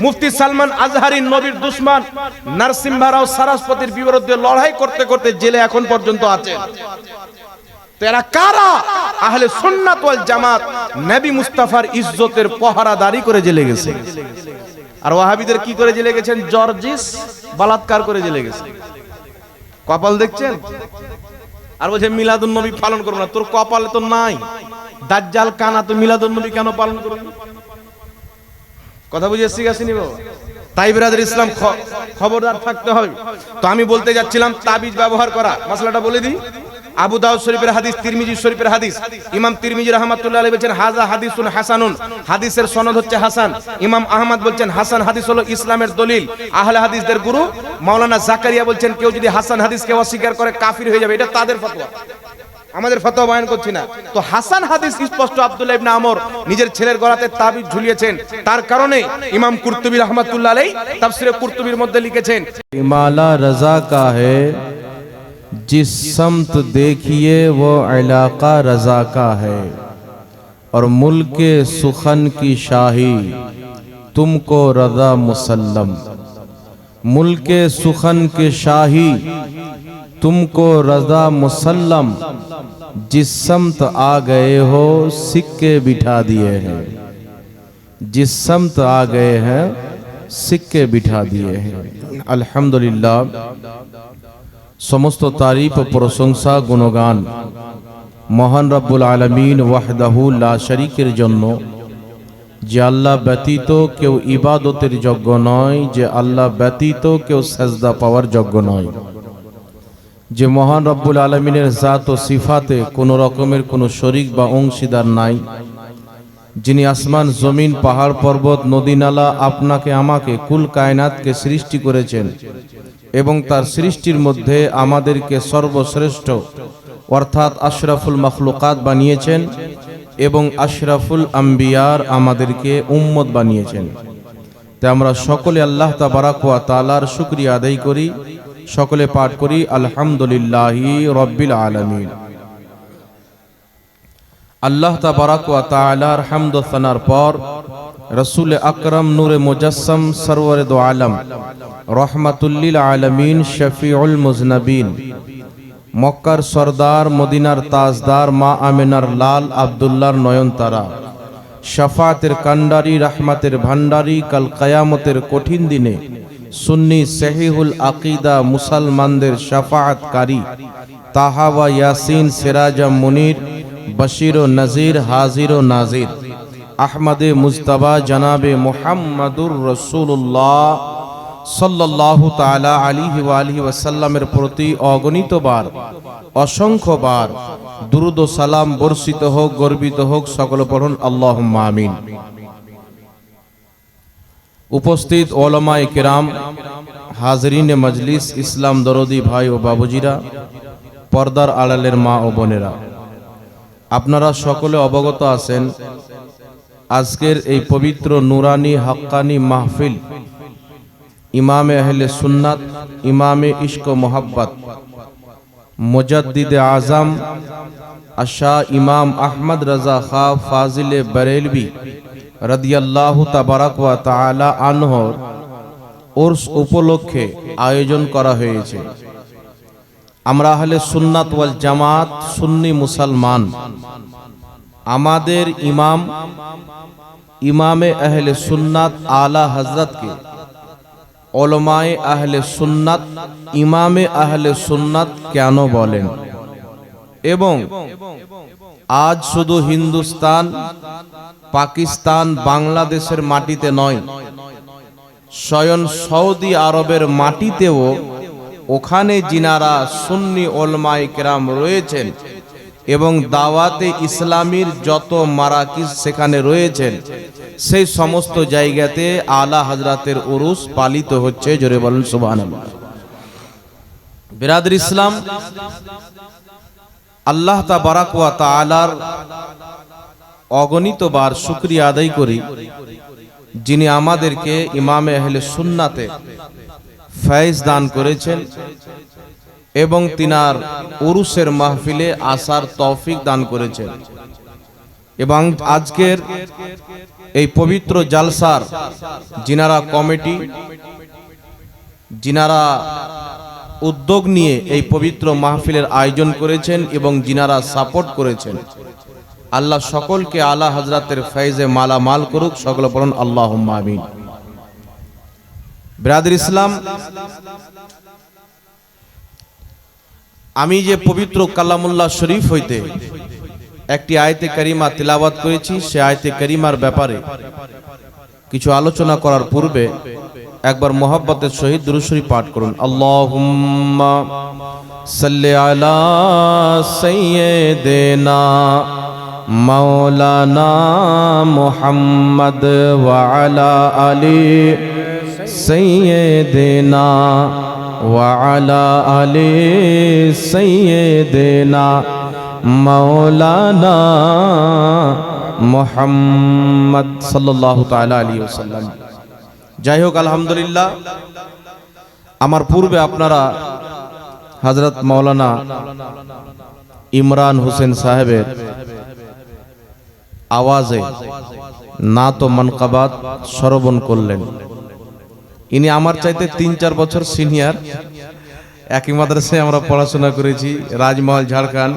মুফতি সালমান আজহারি নবীর দুশমন নরসিংহ রাও সারস্বতীর বিরুদ্ধে লড়াই করতে করতে জেলে এখন পর্যন্ত আছেন। এরা কারা? আহলে সুন্নাত ওয়াল জামাত, নবী মুস্তাফার ইজ্জতের পহরাদারি করে জেলে গেছে। আর ওয়াহাবিদের কি করে জেলে গেছেন? জর্জিস বলাৎকার করে জেলে গেছে। কপাল দেখছেন? আর বলছে মিলাদুন নবী পালন করব না। তোর কপালে তো নাই। দাজ্জাল কানা, তো মিলাদুন নবী কেন পালন করবি? কথা বুঝে এসছি গেছিনি বাবা? তাই বিরাদর ইসলাম খবরদার থাকতে হবে। তো আমি বলতে যাচ্ছিলাম তাবিজ ব্যবহার করা মাসলাটা বলে দিই। আবু দাউদ শরীফের হাদিস, তিরমিজি শরীফের হাদিস। ইমাম তিরমিজি রাহমাতুল্লাহ আলাইহি বলেছেন হাযা হাদিসুন হাসানুন, হাদিসের সনদ হচ্ছে হাসান। ইমাম আহমদ বলছেন হাসান হাদিস হলো ইসলামের দলিল। আহলে হাদিসদের গুরু মাওলানা জাকারিয়া বলছেন কেউ যদি হাসান হাদিসকে অস্বীকার করে কাফির হয়ে যাবে। এটা তাদের ফতোয়া, আমাদের ফতোয়া বয়ান করছি না। তো হাসান হাদিস স্পষ্ট আব্দুল্লাহ ইবনে আমর নিজের ছেলের গলাতে তাবিজ ঝুলিয়েছেন। তার কারণে ইমাম কুরতুবী রাহমাতুল্লাহ আলাইহি তাফসীরে কুরতুবীর মধ্যে লিখেছেন माला रजा का है, जिस समत देखिए वो इलाका रजा का है, और मुल्क सुखन की शाही तुमको रजा मुसल्लम। मुल्क सुखन की शाही तुमको रजा मुसल्लम, जिस समत आ गए हो सिक्के बिठा दिए हैं। जिस समत आ गए हैं सिक्के बिठा दिए हैं। अल्हम्दुलिल्लाह, समस्त तारीफ प्रशंसा गुणगान মহান রব্বুল আলামিন ওয়াহদাহু লা শরীকের জন্য, যে আল্লাহ ব্যতীত কেউ ইবাদতের যোগ্য নয়, যে আল্লাহ ব্যতীত কেউ সেজদা পাওয়ার যোগ্য নয়, যে মহান রব্বুল আলামিনের জাত ও সিফাতে কোনো রকমের কোনো শরীক বা অংশীদার নাই, যিনি আসমান জমিন পাহাড় পর্বত নদী নালা আপনাকে আমাকে কুল কায়নাতকে সৃষ্টি করেছেন এবং তার সৃষ্টির মধ্যে আমাদেরকে সর্বশ্রেষ্ঠ অর্থাৎ আশরাফুল মাখলুকাত বানিয়েছেন এবং আশরাফুল আম্বিয়ার আমাদেরকে উম্মত বানিয়েছেন। তাই আমরা সকলে আল্লাহ তাবারাক ওয়া তাআলার শুকরিয়া আদায় করি, সকলে পাঠ করি আলহামদুলিল্লাহি রাব্বিল আলামিন। আল্লাহ তাবারাক ওয়া তাআলার হামদ ও সানার পর রাসূল আকরাম নূরে মুজাসসাম সরওয়ারে দো আলম রহমাতুল লিল আলামিন শফিউল মুজনবিন মক্কার সরদার মদিনার তাজদার মা আমিনার লাল আব্দুল্লাহর নয়নতারা শাফাতের কান্ডারি রহমতের ভান্ডারি কাল কিয়ামতের কঠিন দিনে সুন্নি সহিহুল আকীদা মুসলমানদের শাফাআতকারী তাহা ওয়া ইয়াসিন সিরাজা মুনির বশির ও নজির হাজির ও নাজির আহমদে মুজতবা জনাবে মুহাম্মাদুর রাসূলুল্লাহ সাল্লাল্লাহু তাআলা আলাইহি ওয়া আলিহি ওয়াসাল্লামের প্রতি অগণিতবার অসংখ্যবার দুরূদ ও সালাম বর্ষিত হোক, গর্বিত হোক। সকলে পড়ুন আল্লাহুম্মা আমিন। উপস্থিত উলামায়ে কিরাম, হাজরিনে মজলিস, ইসলাম দরদি ভাই ও বাবুজিরা, পর্দার আড়ালের মা ও বোনেরা, আপনারা সকলে অবগত আছেন আজকের এই পবিত্র নুরানি হাক্কানি মাহফিল ইমামে আহলে সুন্নাত, ইমামে ইশক ও মোহাব্বত, মুজাদ্দিদে আজম আশা ইমাম আহমদ রাজা খা ফাজিলে বরেলভী রাদিয়াল্লাহু তাবারাক ওয়া তাআলা আনহুর উরস উপলক্ষে আয়োজন করা হয়েছে। আমরা আহলে সুন্নাত ওয়াল জামাত সুন্নি মুসলমান, আমাদের ইমামে আহলে সুন্নাত আলা হযরতকে উলামায়ে আহলে সুন্নাত ইমামে আহলে সুন্নাত কেন বলেন, এবং আজ শুধু হিন্দুস্তান, পাকিস্তান, বাংলাদেশের মাটিতে নয়, স্বয়ং সৌদি আরবের মাটিতেও ওখানে যিনারা সুন্নি উলামায়ে কেরাম রয়েছেন এবং দাওয়াতে ইসলামীর যত মারাকিজ সেখানে রয়েছেন, সেই সমস্ত জায়গাতে আলা হযরতের উরুস পালিত হচ্ছে। জোরে বলেন সুবহানাল্লাহ। বিরাদর ইসলাম, আল্লাহ তাবারাক ওয়া তাআলার অগণিতবার শুকরিয়া আদায় করি, যিনি আমাদেরকে ইমামে আহলে সুন্নাতে ফয়েজ দান করেছেন এবং তিনার উরুসের মাহফিলে আসার তৌফিক দান করেছেন। এবং আজকের এই পবিত্র জালসার যিনারা কমিটি, যিনারা উদ্যোগ নিয়ে এই পবিত্র মাহফিলের আয়োজন করেছেন এবং যিনারা সাপোর্ট করেছেন, আল্লাহ সকলকে আলা হযরতের ফয়জে মালামাল করুক। সকলে বলুন আল্লাহুম্মা আমিন। ব্রাদার ইসলাম, আমি যে পবিত্র কালামুল্লাহ শরীফ হইতে একটি আয়াতে কারিমা তিলাওয়াত করেছি, সে আয়াতে কারিমার ব্যাপারে কিছু আলোচনা করার পূর্বে একবার মোহাব্বতের সহিত দুরূদ শরীফ পাঠ করুন। আল্লাহুম্মা সাল্লি আলা সাইয়্যিদিনা মাওলানা মুহাম্মদ ওয়া আলা আলি সাইয়্যিদিনা ওয়া আলা আলি সাইয়্যিদিনা মাওলানা মুহাম্মদ সাল্লাল্লাহু তাআলা আলাইহি ওয়াসাল্লাম। যাই হোক, আলহামদুলিল্লাহ, আমার পূর্বে আপনারা হযরত মাওলানা ইমরান হোসেন সাহেবের আওয়াজে নাত ও মানকাবাত শ্রবণ করলেন। ইনি আমার চাইতে 3-4 বছর সিনিয়র। একই মাদ্রাসায় আমরা পড়াশোনা করেছি, রাজমহল, ঝাড়খণ্ড।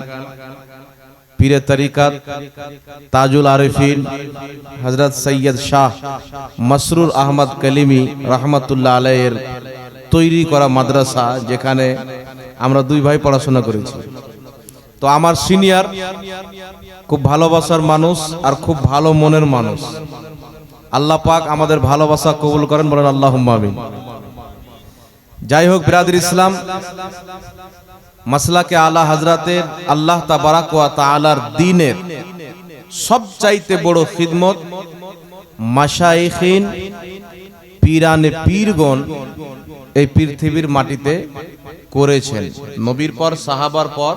পীরে তরিকাত তাজুল আরিফিন হযরত সৈয়দ শাহ মসরুর আহমদ কলিমি রহমতুল্লাহ আলাইহির তৈরি করা মাদ্রাসা, যেখানে আমরা 2 ভাই পড়াশোনা করেছি। তো আমার সিনিয়র, খুব ভালোবাসার মানুষ আর খুব ভালো মনের মানুষ। আল্লাহ পাক আমাদের ভালোবাসা কবুল করেন, বলেন আল্লাহুম্মা আমিন। যাই হোক বিরাদর ইসলাম, মাসলাকে আলা হযরতের আল্লাহ তাবারাক ওয়া তাআলার দ্বীনের সবচাইতে বড় খিদমত মাশায়েখিন পীরানে পীরগণ এই পৃথিবীর মাটিতে করেছেন। নবীর পর, সাহাবার পর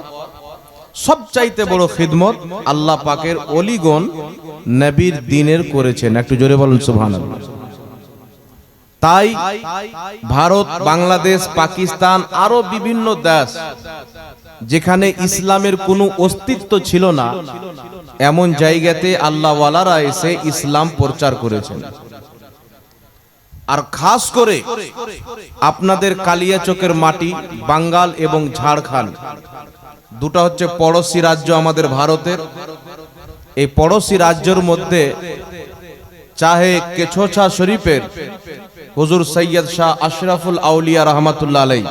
সবচাইতে বড় খিদমত আল্লাহ পাকের ওলিগণ নবীর দ্বীনের করেছেন। একটু জোরে বলুন সুবহানাল্লাহ। তাই ভারত, বাংলাদেশ, পাকিস্তান আরো বিভিন্ন দেশ যেখানে ইসলামের কোনো অস্তিত্ব ছিল না, এমন জায়গাতে আল্লাহওয়ালারা এসে ইসলাম প্রচার করেছেন। আর খাস করে আপনাদের কালিয়াচকের মাটি, বাঙ্গাল এবং ঝাড়খণ্ড, দুটা হচ্ছে পড়োশী রাজ্য আমাদের ভারতের। এই পড়োশী রাজ্যের মধ্যে চাহে কেছোছা শরীফের হুজুর সৈয়দ শাহ আশরাফুল আউলিয়া রহমাতুল্লাহ আলাইহি,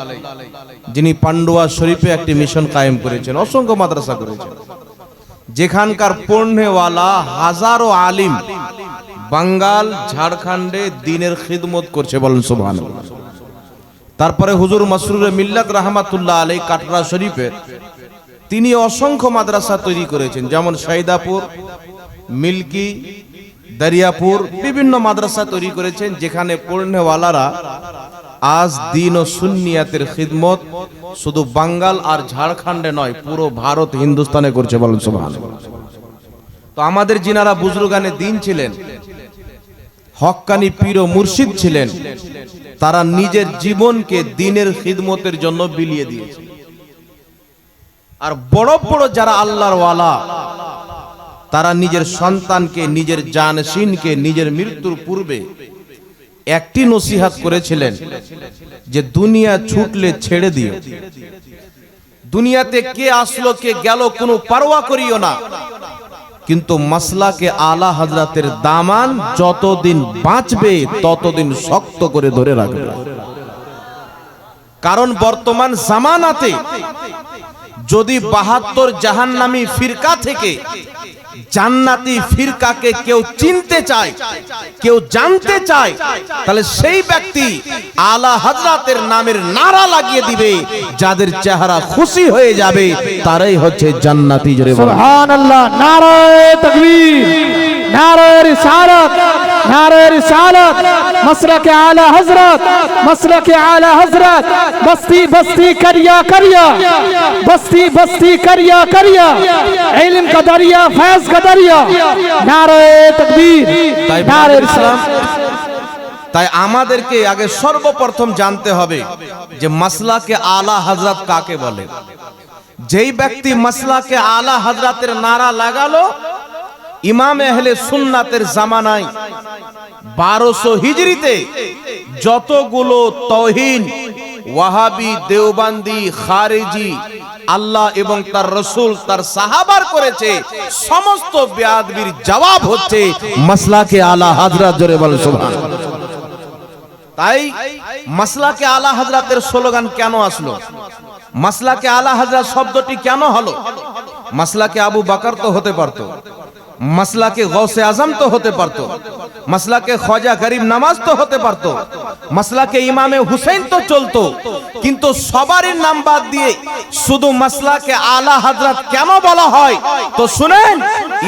যিনি পান্ডুয়া শরীফে একটি মিশন কায়েম করেছেন, অসংখ্য মাদ্রাসা করেছেন, যেখানকার পড়নেওয়ালা হাজারো আলিম বাঙ্গাল, ঝাড়খণ্ডে দ্বীনের খিদমত করছে, বলেন সুবহানাল্লাহ। তারপরে হুজুর মসরুরে মিল্লাত রহমাতুল্লাহ আলাইহি কাটরা শরীফের, তিনি অসংখ্য মাদ্রাসা তৈরি করেছেন, যেমন শহীদাপুর, মিল্কি, দরিয়াপুর, বিভিন্ন মাদ্রাসা তৈরি করেছেন, যেখানে পড়নেওয়ালারা আজ দ্বীন ও সুন্নিয়াতের খিদমত শুধু বাঙ্গাল আর ঝাড়খণ্ডে নয়, পুরো ভারত হিন্দুস্তানে করছে, বলেন সুবহানাল্লাহ। তো আমাদের যিনারা বুজুর্গানে দ্বীন ছিলেন, হক্কানি পীর ও মুর্শিদ ছিলেন, তারা নিজের জীবনকে দ্বীনের খিদমতের জন্য বিলিয়ে দিয়েছে। আর বড় বড় যারা আল্লাহর ওয়ালা, তারা নিজের সন্তানকে, নিজের জানশীনকে নিজের মৃত্যুর পূর্বে একটি নসিহত করেছিলেন যে দুনিয়া ছুটলে ছেড়ে দিও, দুনিয়াতে কে আসলো কে গেল কোনো পারোয়া করিও না, কিন্তু মাসলাকে আলা হযরতের দামান যতদিন বাঁচবে ততদিন শক্ত করে ধরে রাখবে। কারণ বর্তমান জামানাতে যদি 72 জাহান্নামী ফিরকা থেকে জান্নাতি ফিরকাকে কেউ চিনতে চায়, কেউ জানতে চায়, তাহলে সেই ব্যক্তি আলা হযরতের নামের নারা লাগিয়ে দিবে। যাদের চেহারা খুশি হয়ে যাবে তারাই হচ্ছে জান্নাতি। জোরে বলুন সুবহানাল্লাহ। নারায়ে তাকবীর, নারায়ে রিসালাত, নারায়ে রিসালাত, মাসলাকে আলা হযরত, মাসলাকে আলা হযরত, বস্তি বস্তি করিয়া করিয়া, বস্তি বস্তি করিয়া করিয়া, ইলম का दरिया, फैज का दरिया, नाराये तकबीर, नाराये रिसालत। তাই আমাদেরকে আগে সর্বপ্রথম জানতে হবে যে মাসলাকে আলা হযরত কাকে বলে। যেই ব্যক্তি মাসলাকে আলা হযরতের নারা লাগালো, ইমাম আহলে সুন্নাতের জামানায় 1200 হিজরিতে যতগুলো তাওহীন ওয়াহাবি, দেওবান্দি, খারেজি আল্লাহ এবং তার রাসূল তার সাহাবার করেছে, সমস্ত বেয়াদবির জবাব হচ্ছে মাসলাকে আলা হযরত। জোরে বল সুবহানাল্লাহ। তাই মাসলাকে আলা হযরতের স্লোগান কেন আসলো? মাসলাকে আলা হযরত শব্দটি কেন হলো? মাসলাকে আবু বকর তো হতে পারতো, মাসলাকে গৌসে আজম তো হতে পারতো, মাসলাকে খ্বাজা গরিব নওয়াজ তো হতে পারতো, মাসলাকে ইমামে হুসেন তো চলতো, কিন্তু সবারই নাম বাদ দিয়ে শুধু মাসলাকে আলা হযরত কেন বলা হয়? তো শুনেন,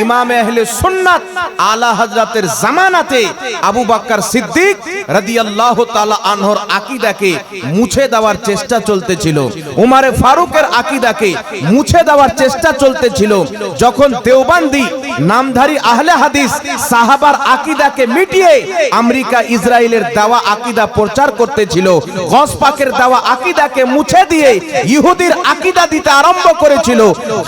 ইমামে আহলে সুন্নাত আলা হযরতের জামানাতে আবু বকর সিদ্দিক রাদিয়াল্লাহু তাআলা আনহুর আকীদাকে মুছে দেওয়ার চেষ্টা চলতেছিল, উমারে ফারুকের আকীদাকে মুছে দেওয়ার চেষ্টা চলতেছিল। যখন দেওবন্দি নামধারী আহলে হাদিস সাহাবার আকীদাকে মিটিয়ে আমেরিকা ইসরায়েলের দাওয়া আকীদা প্রচার করতেছিল, গস পাকের দাওয়া আকীদাকে মুছে দিয়ে ইহুদির আকীদা দিতে আরম্ভ করেছিল,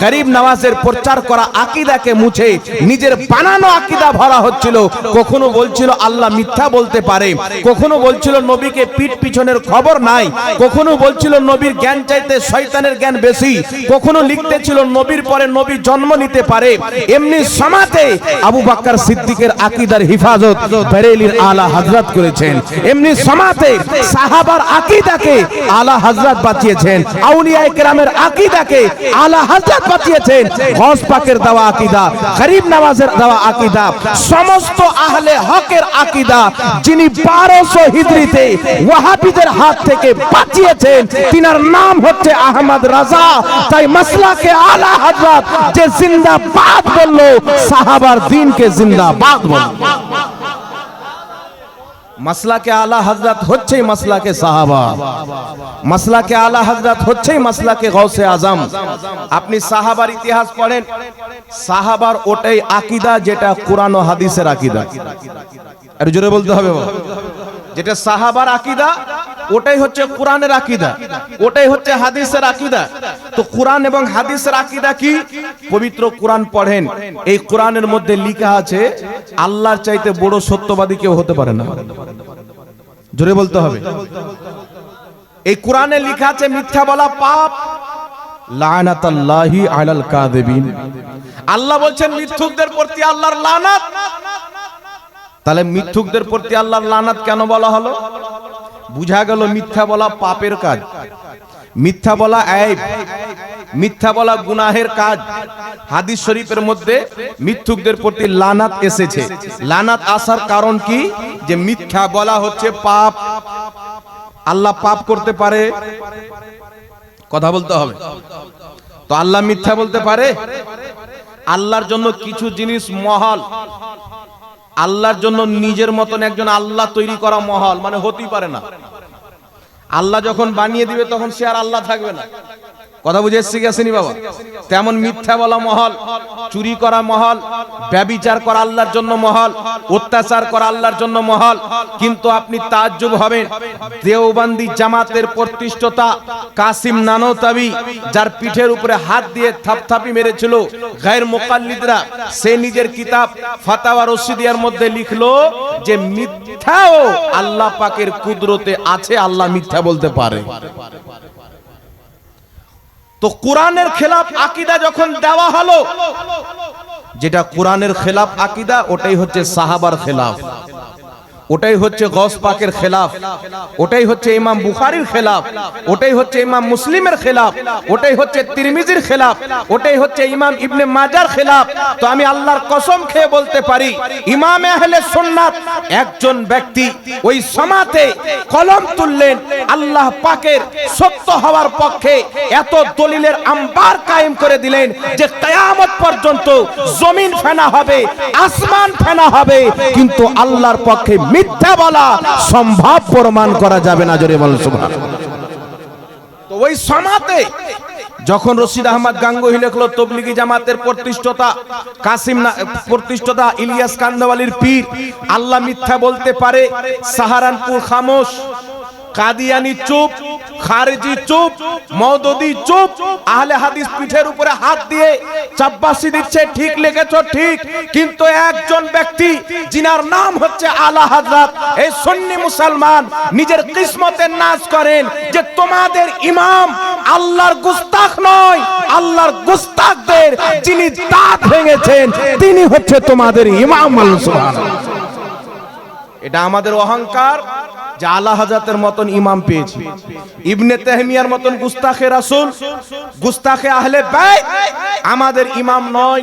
গরিব নওয়াজের প্রচার করা আকীদাকে মুছে নিজের বানানো আকীদা ভরা হচ্ছিল। কখনো বলছিল আল্লাহ মিথ্যা বলতে পারে, কখনো বলছিল নবীকে পিঠ পিছনের খবর নাই, কখনো বলছিল নবীর জ্ঞান চাইতে শয়তানের জ্ঞান বেশি, কখনো লিখতেছিল নবীর পরে নবী জন্ম নিতে পারে। এমনি সমাতে আবু বকর সিদ্দিকের আকীদার হিফাজত বেরেলির আলা হযরত করেছেন। এমনি সমাতে সাহাবার আকীদাকে আলা হযরত বাঁচিয়েছেন, আউলিয়ায়ে কেরামের আকীদাকে আলা হযরত বাঁচিয়েছেন। গস পাকের দেওয়া আকীদা, গরিব নওয়াজের দেওয়া আকীদা, সমস্ত আহলে হকের আকীদা যিনি 1200 হিজরিতে ওয়াহাবিদের হাত থেকে বাঁচিয়েছেন, তিনার নাম হচ্ছে আহমদ রাজা। তাই মাসলাকে আলা হযরত যে জিন্দাবাদ বললো, সাহাবার দ্বীনকে জিন্দাবাদ বললো। মাসলাকে আলা হযরত হচ্ছে মাসলাকে সাহাবা, মাসলাকে আলা হযরত হচ্ছে মাসলাকে গৌসে আজম। আপনি সাহাবার ইতিহাস পড়েন, সাহাবার ওটাই আকীদা যেটা কোরআন ও হাদিসের আকীদা। আর জোরে বলতে হবে, যেটা সাহাবার আকীদা ওটাই হচ্ছে কোরআনের আকীদা, ওটাই হচ্ছে হাদিসের আকীদা। তো কোরআন এবং হাদিসের আকীদা কি? পবিত্র কোরআন পড়েন, এই কোরআনের মধ্যে লেখা আছে আল্লাহর চাইতে বড় সত্যবাদী কেউ হতে পারে না। জোরে বলতে হবে। এই কোরআনে লেখা আছে মিথ্যা বলা পাপ, লানাতুল্লাহি আলাল কাযিবিন। আল্লাহ বলছেন মিথ্যুকদের প্রতি আল্লাহর লানাত। তাহলে মিথ্যুকদের প্রতি আল্লাহর লানাত কেন বলা হলো? বুঝা গেল মিথ্যা বলা পাপের কাজ, মিথ্যা বলা আইব, মিথ্যা বলা গুনাহের কাজ। হাদিস শরীফের মধ্যে মিথ্যুকদের প্রতি লানাত এসেছে। লানাত আসার কারণ কি? যে মিথ্যা বলা হচ্ছে পাপ। আল্লাহ পাপ করতে পারে? কথা বলতে হবে। তো আল্লাহ মিথ্যা বলতে পারে? আল্লাহর জন্য কিছু জিনিস মহল, আল্লাহর জন্য নিজের মতন একজন আল্লাহ তৈরি করা মহল, মানে হতেই পারে না। আল্লাহ যখন বানিয়ে দিবে তখন সে আর আল্লাহ থাকবে না। কথা বুঝে এসছি কি আসেনি বাবা? তেমন মিথ্যা বলা মহল, চুরি করা মহল, ব্যভিচার করা আল্লাহর জন্য মহল, অত্যাচার করা আল্লাহর জন্য মহল। কিন্তু আপনি তাজ্জুব হবেন, দেওবন্দি জামাতের প্রতিষ্ঠাতা কাসিম নানতাবি, যার পিঠের উপরে হাত দিয়ে থাপথাপি মেরেছিল গায়ের মুকাল্লিদরা, সে নিজের কিতাব ফাতাওয়া রশিদিয়ার মধ্যে লিখলো যে মিথ্যাও আল্লাহ পাকের কুদরতে আছে, আল্লাহ মিথ্যা বলতে পারে। তো কোরআনের খেলাফ আকীদা যখন দেওয়া হলো, যেটা কোরআনের খেলাফ আকীদা ওটাই হচ্ছে সাহাবার খেলাফ, ওটাই হচ্ছে গৌস পাকের খেলাফ, ওটাই হচ্ছে ইমাম বুখারীর খেলাফ, ওটাই হচ্ছে ইমাম মুসলিমের খেলাফ, ওটাই হচ্ছে তিরমিজির খেলাফ, ওটাই হচ্ছে ইমাম ইবনে মাজার খেলাফ। তো আমি আল্লাহর কসম খেয়ে বলতে পারি, ইমাম আহলে সুন্নাত একজন ব্যক্তি ওই সমাতে কলম তুললেন আল্লাহ পাকের সত্য হওয়ার পক্ষে, এত দলিলের আম্বার কায়েম করে দিলেন যে কিয়ামত পর্যন্ত জমিন ফেনা হবে, আসমান ফেনা হবে, কিন্তু আল্লাহর পক্ষে মিথ্যা বলা সম্ভব প্রমাণ করা যাবে না। জোরে বলুন সুবহানাল্লাহ। তো ওই সমাতে যখন রশিদ আহমদ গাঙ্গুহি লিখলো তবলিগি জামাতের প্রতিষ্ঠাতা ইলিয়াস কান্দাওয়ালির পীর, আল্লাহ মিথ্যা বলতে পারে, সাহারানপুর খামোশ, কাদিয়ানি চুপ, খারিজি চুপ, মওদুদি চুপ, আহলে হাদিস পিঠের উপরে হাত দিয়ে চাপ্পাসি দিচ্ছে, ঠিক লিখেছো ঠিক, কিন্তু একজন ব্যক্তি যিনার নাম হচ্ছে আলা হযরত, এই সুন্নি মুসলমান নিজের কিসমতের নাজ করেন যে তোমাদের ইমাম আল্লাহর গুস্তাখ নয়, আল্লাহর গুস্তাখদের যিনি দাঁত ভেঙেছেন তিনি হচ্ছে তোমাদের ইমাম। সুবহানাল্লাহ। এটা আমাদের অহংকার যে আলা হযরতের মতন ইমাম পেয়েছি। ইবনে তাহমিয়ার মতন গুস্তাখে রাসূল, গুস্তাখে আহলে বাইত আমাদের ইমাম নয়।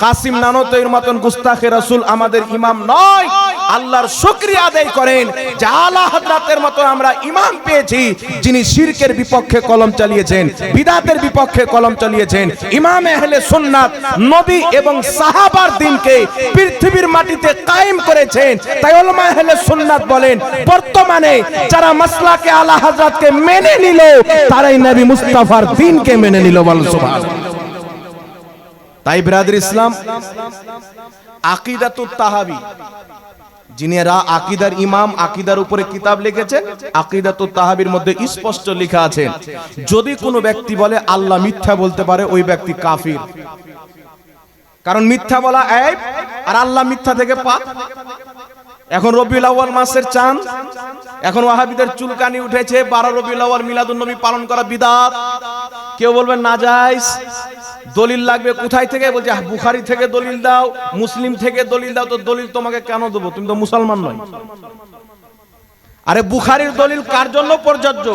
কাসিম নানতৈর মতন গুস্তাখে রাসূল আমাদের ইমাম নয়। আল্লাহর শুকরিয়া আদায় করেন যে আলা হযরতের মতো আমরা ইমাম পেয়েছি যিনি শিরকের বিপক্ষে কলম চালিয়েছেন, বিদআতের বিপক্ষে কলম চালিয়েছেন। ইমাম আহলে সুন্নাত নবী এবং সাহাবার দ্বীনকে পৃথিবীর মাটিতে কায়েম করেছেন। তাই উলামা আহলে সুন্নাত বলেন বর্তমানে যারা মাসলাকে আলা হযরতকে মেনে নিল তারাই নবী মুস্তাফার দ্বীনকে মেনে নিল। বল সুবহানাল্লাহ। তাই ব্রাদার ইসলাম, আকিদাতুত তাহাবী, যিনিরা আকিদার ইমাম, আকিদার উপরে কিতাব লিখেছেন, আকিদাতুত তাহাবীর মধ্যে স্পষ্ট লেখা আছে যদি কোনো ব্যক্তি বলে আল্লাহ মিথ্যা বলতে পারে ওই ব্যক্তি কাফির। কারণ মিথ্যা বলা আইব আর আল্লাহ মিথ্যা থেকে পাক। এখন রবিউল আউয়াল মাসের চাঁদ, এখন ওয়াহাবিদের চুলকানি উঠেছে 12 রবিউল আউয়াল মিলাদুন নবী পালন করা বিদআত। কেউ বলবেন নাজায়েজ, দলিল লাগবে কোথায় থেকে? বলছে বুখারী থেকে দলিল দাও, মুসলিম থেকে দলিল দাও। তো দলিল তোমাকে কেন দেবো? তুমি তো মুসলমান নয়। আরে বুখারীর দলিল কার জন্য প্রযোজ্য?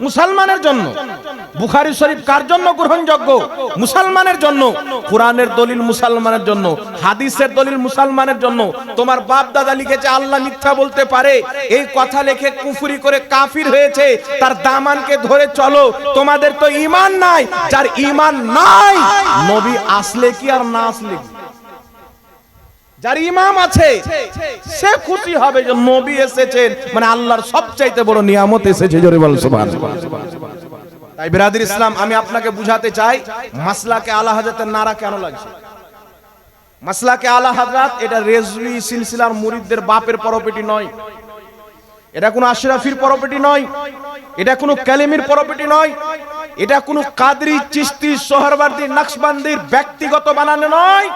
মুসলমানের জন্য। বুখারী শরীফ কার জন্য গ্রহণযোগ্য? মুসলমানের জন্য। কোরআনের দলিল মুসলমানের জন্য, হাদিসের দলিল মুসলমানের জন্য। তোমার বাপ দাদা লিখেছে আল্লাহ মিথ্যা বলতে পারে, এই কথা লিখে কুফরি করে কাফির হয়েছে, তার দামানকে ধরে চলো। তোমাদের তো ঈমান নাই। যার ঈমান নাই, নবী আসলে কি আর না আসলে কি, যার ইমাম আছে সে খুশি হবে যে নবী এসেছেন, মানে আল্লাহর সবচাইতে বড় নিয়ামত এসেছে। জোরে বল সুবহানাল্লাহ। তাই ব্রাদার ইসলাম, আমি আপনাকে বুঝাতে চাই মাসলাকে আলা হযরতের নারা কেন লাগছে। মাসলাকে আলা হযরত এটা রেজভি সিলসিলার মুরিদদের বাপের প্রপার্টি নয়, এটা কোনো আশরাফির প্রপার্টি নয়, এটা কোনো কালেমির প্রপার্টি নয়, এটা কোনো কাদরি, চিশতি, সোহরওয়ার্দী, নকশবন্দির ব্যক্তিগত বানানো নয়।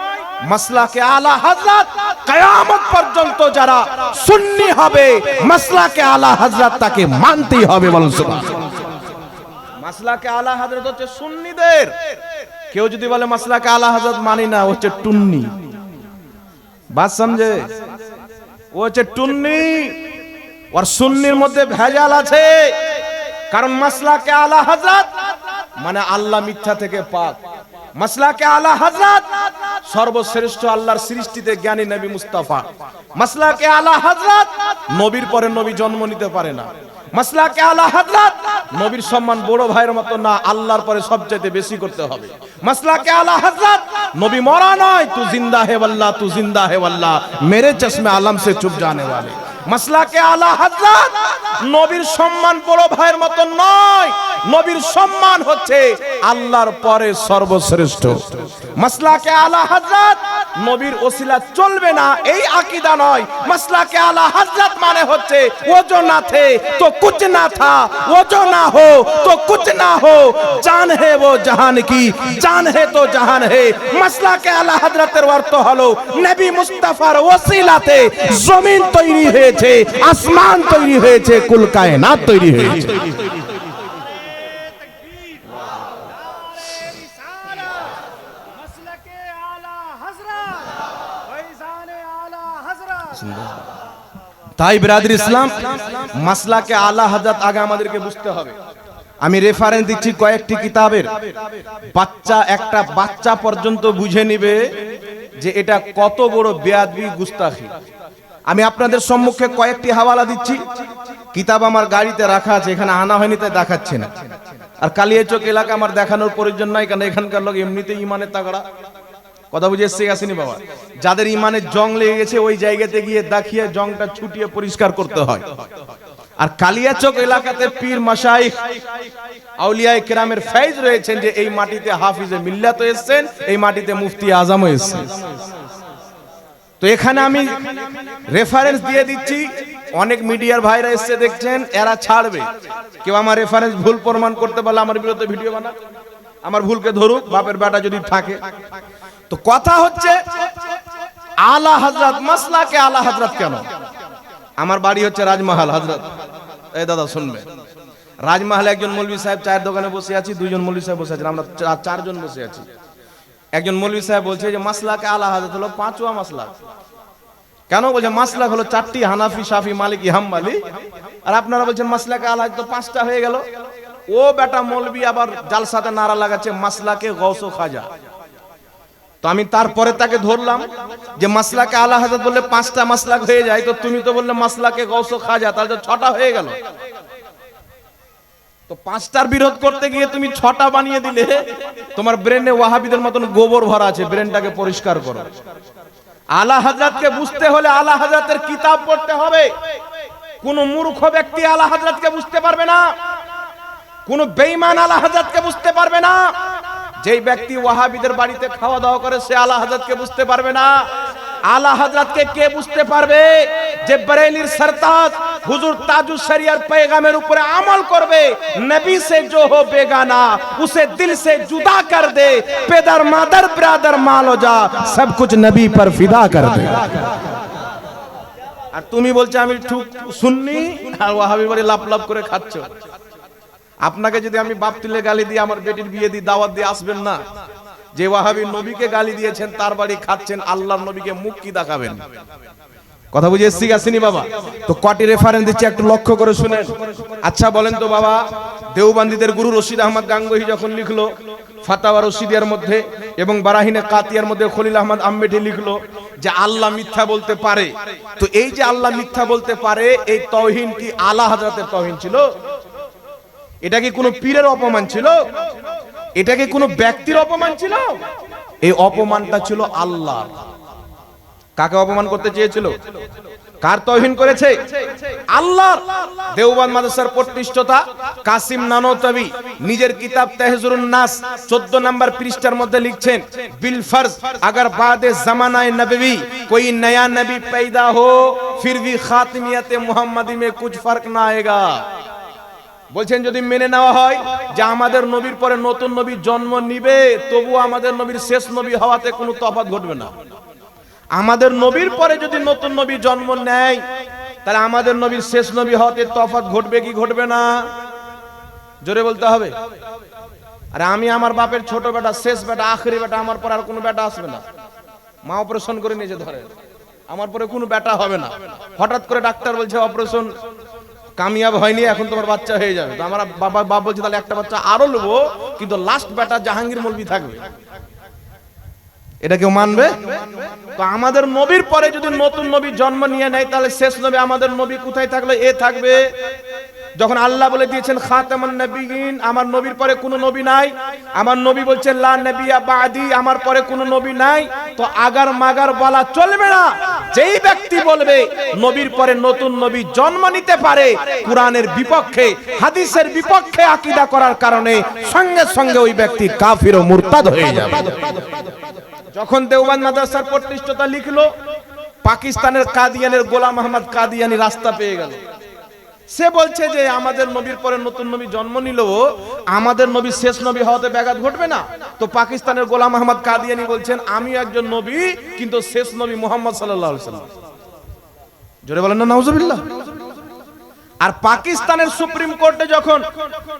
মাসলাকে আলা হযরত কিয়ামত পর্যন্ত যারা সুন্নি হবে, মাসলাকে আলা হযরত তাকে মানতেই হবে। বলুন সুবহানাল্লাহ। মাসলাকে আলা হযরত হচ্ছে সুন্নিদের। কেউ যদি বলে মাসলাকে আলা হযরত মানি না, হচ্ছে টুন্নি। বাত সমঝে? ও হচ্ছে টুন্নি। আর সুন্নির মধ্যে ভেজাল আছে। কারণ মাসলাকে আলা হযরত মানে আল্লাহ মিথ্যা থেকে পাক। মাসলাকে আলা হযরত সর্বশ্রেষ্ঠ আল্লাহর সৃষ্টিতে জ্ঞানী নবী মুস্তাফা। মাসলাকে আলা হযরত নবীর পরে নবী জন্ম নিতে পারে না। মাসলাকে আলা হযরত নবীর সম্মান বড় ভাইয়ের মতো না, আল্লাহর পরে সবচেয়ে বেশি করতে হবে। মাসলাকে আলা হযরত নবী মরা নয়, তু জিন্দা হে ওয়াল্লাহ, তু জিন্দা হে ওয়াল্লাহ, মেরে চশমে আলম সে চুপ জানে वाले। মাসলাকে আলা হযরত নবীর সম্মান বড় ভাইয়ের মতো নয়, নবীর সম্মান হচ্ছে আল্লাহর পরে সর্বশ্রেষ্ঠ। মাসলাকে আলা হযরত নবীর ওসিলা চলবে না এই আকীদা নয়। মাসলাকে আলা হযরত মানে হচ্ছে ও जो ना थे तो कुछ ना था, वो जो ना हो तो कुछ ना हो, जान है वो जहान की, जान है तो जहान है। মাসলাকে আলা হযরতের অর্থ হলো নবী মুস্তাফার ওসিলাতে জমিন তৈরি হয়েছে, আসমান তৈরি হয়েছে, কুল কায়নাত তৈরি হয়েছে। তাই ব্রাদার ইসলাম, মাসলাকে আলা হযরত আগে আমাদেরকে বুঝতে হবে। আমি রেফারেন্স দিচ্ছি কয়েকটি কিতাবের। একটা বাচ্চা পর্যন্ত বুঝে নিবে যে এটা কত বড় বেয়াদবি, গুস্তাখি। আমি আপনাদের সম্মুখে কয়েকটি হাওয়ালা দিচ্ছি। কিতাব আমার গাড়িতে রাখা আছে, এখানে আনা হয়নি তাই দেখাচ্ছে না। আর কালিয়াচক এলাকা আমার দেখানোর প্রয়োজন নাই, কারণ এখানকার লোক এমনিতেই ইমানের তাগড়া। কথা বুঝে এসে আসেনি বাবা? যাদের ইমানের জং লেগে গেছে ওই জায়গাতে গিয়ে দেখিয়ে জংটা ছুটিয়ে পরিষ্কার করতে হয়। আর কালিয়াচক এলাকাতে পীর মাশাইখ আউলিয়ায়ে কেরামের ফয়েজ রয়েছেন যে এই মাটিতে হাফিজে মিল্লাত এসেছেন, এই মাটিতে মুফতি আজমও এসেছেন। তো এখানে আমি রেফারেন্স দিয়ে দিচ্ছি, অনেক মিডিয়ার ভাইরা এসে দেখছেন, এরা ছাড়বে। কেউ আমার রেফারেন্স ভুল প্রমাণ করতে পারলে আমার বিরুদ্ধে ভিডিও বানাক, আমার ভুলকে ধরুক, বাপের বেটা যদি থাকে। তো কথা হচ্ছে আলা হযরত, মাসলাকে আলা হযরত কেন? আমার বাড়ি হচ্ছে রাজমহল হযরত। এই দাদা শুনবে, রাজমহলে একজন মৌলভী সাহেব চায়ের দোকানে বসে আছি, দুইজন মৌলভী সাহেব বসে আছেন, আমরা চারজন বসে আছি। একজন মৌলভী সাহেব বলছে যে মাসলাকে আলা হযরত হলো পাঁচওয়া মাসলা। কেন বলছে? মাসলাক হলো চারটি, হানাফি, শাফি, মালিকি, হাম্বলি। আর আপনারা বলছেন মাসলাকে আলা হযরত, তো পাঁচটা হয়ে গেল। ও বেটা মৌলভী আবার জালসাতে নারা লাগাচ্ছে মাসলাকে গৌস ও খাজা। তো আমি তারপরে তাকে ধরলাম যে মাসলাকে আলা হযরত বললে পাঁচটা মাসলাক হয়ে যায়, তো তুমি তো বললে মাসলাকে গৌস ও খাজা, তাহলে তো ছটা হয়ে গেল। তো পাঁচটার বিরোধ করতে গিয়ে তুমি ছটা বানিয়ে দিলে। তোমার ব্রেনে ওয়াহাবিদের মতন গোবর ভরা আছে, ব্রেনটাকে পরিষ্কার করো। আলা হযরতকে বুঝতে হলে আলা হযরতের কিতাব পড়তে হবে। কোন মূর্খ ব্যক্তি আলা হযরতকে বুঝতে পারবে না, কোন বেঈমান আলা হযরতকে বুঝতে পারবে না। যেই ব্যক্তি ওয়াহাবিদের বাড়িতে খাওয়া দাওয়া করে সে আলা হযরতকে বুঝতে পারবে না। আলা হযরতকে কে বুঝতে পারবে? যে বরেলির সরতাজ হুজুর তাজুস শরিয়ার पैगामेर উপরে আমল করবে। নবী से जो हो बेगाना उसे दिल से जुदा कर दे, पेदर मादर ब्रदर मालो जा सब कुछ नबी पर फिदा कर दे। আর তুমি বলছো আমি ঠিক সুন্নি আর ওয়াহাবি বাড়ি লাপ লাপ করে খাচ্ছো। আপনাকে যদি আমি বাপ তুলে গালি দিয়ে আমার বেটির বিয়ে দিয়ে দাওয়াত দিয়ে আসবেন না? যে ওয়াহাবি নবীকে গালি দিয়েছেন তার বাড়ি খাচ্ছেন, আল্লাহর নবীকে মুখ কি দেখাবেন? কথা বুঝে এসছি আসেনি বাবা? তো কটি রেফারেন্স দিচ্ছি একটু লক্ষ্য করে শুনেন। আচ্ছা বলেন তো বাবা, দেওবন্দীদের গুরু রশিদ আহমদ গাঙ্গোহী যখন লিখলো ফাতাওয়া রশিদিয়ার মধ্যে এবং বারাহিনে কাতিয়ার মধ্যে খলিল আহমদ আম্বেটি লিখলো যে আল্লাহ মিথ্যা বলতে পারে, তো এই যে আল্লাহ মিথ্যা বলতে পারে, এই তাওহীদ কি আলা হযরতের তাওহীদ ছিল? এটা কি কোনো পীরের অপমান ছিল? এটা কি কোনো ব্যক্তির অপমান ছিল? এই অপমানটা ছিল আল্লাহর। কাকে অপমান করতে চেয়েছিল? কার তাওহীদ করেছে? আল্লাহর। দেওবন্দ মাদ্রাসার প্রতিষ্ঠাতা কাসিম নানতাবি নিজের কিতাব তাহজুরুন নাস 14 নম্বর পৃষ্ঠার মধ্যে লিখছেন, বিল ফরজ अगर बादे जमानाए नबवी कोई नया नबी पैदा हो फिर भी खातिमियत मुहम्मदी में कुछ फर्क ना आएगा। বলছেন যদি মেনে নেওয়া হয় যে আমাদের নবীর পরে নতুন নবী জন্ম নিবে, তবু আমাদের নবীর শেষ নবী হওয়াতে কোনো তফাৎ ঘটবে না। আমাদের নবীর পরে যদি নতুন নবী জন্ম নেয়, তাহলে আমাদের নবীর শেষ নবী হওয়াতে তফাৎ ঘটবে কি ঘটবে না? জোরে বলতে হবে। আরে আমি আমার বাপের ছোট বেটা, শেষ বেটা, আখেরি বেটা, আমার পরে আর কোনো বেটা আসবে না। মা অপারেশন করে নিয়েছে, ধরে আমার পরে কোনো বেটা হবে না। হঠাৎ করে ডাক্তার বলছে অপারেশন কামিয়াব হয়নি, এখন তোমার বাচ্চা হয়ে যাবে। তো আমার বাবা বলছে তাহলে একটা বাচ্চা আরো নেবো, কিন্তু লাস্ট বেটা জাহাঙ্গীর মৌলভী থাকবে। এটা কেউ মানবে? তো আমাদের নবীর পরে যদি নতুন নবী জন্ম নিয়ে নেয়, তাহলে শেষ নবী আমাদের নবী কোথায় থাকলে এ থাকবে? যখন আল্লাহ বলে দিয়েছেন খাতামুন নবিয়িন, আমার নবীর পরে কোনো নবী নাই, আমার নবী বলছেন লা নবিয়্যা বাদি, আমার পরে কোনো নবী নাই, তো আগার মাগার বলা চলবে না। যেই ব্যক্তি বলবে নবীর পরে নতুন নবী জন্ম নিতে পারে, কোরআনের বিপক্ষে, হাদিসের বিপক্ষে আকীদা করার কারণে সঙ্গে সঙ্গে ওই ব্যক্তি কাফির ও মুরতাদ হয়ে যাবে। যখন দেওবন্দ মাদ্রাসার প্রতিষ্ঠাতা লিখলো, পাকিস্তানের কাদিয়ানের গোলাম আহমদ কাদিয়ানি রাস্তা পেয়ে গেল। সে বলছে যে আমাদের নবীর পরে নতুন নবী জন্ম নিলেও আমাদের নবী শেষ নবী হওয়াতে ব্যাঘাত ঘটবে না। তো পাকিস্তানের গোলাম আহমদ কাদিয়ানি বলছেন আমি একজন নবী, কিন্তু শেষ নবী মুহাম্মদ সাল্লাল্লাহু আলাইহি ওয়াসাল্লাম। জোরে বলেন না নাউজুবিল্লাহ। আর পাকিস্তানের সুপ্রিম কোর্টে যখন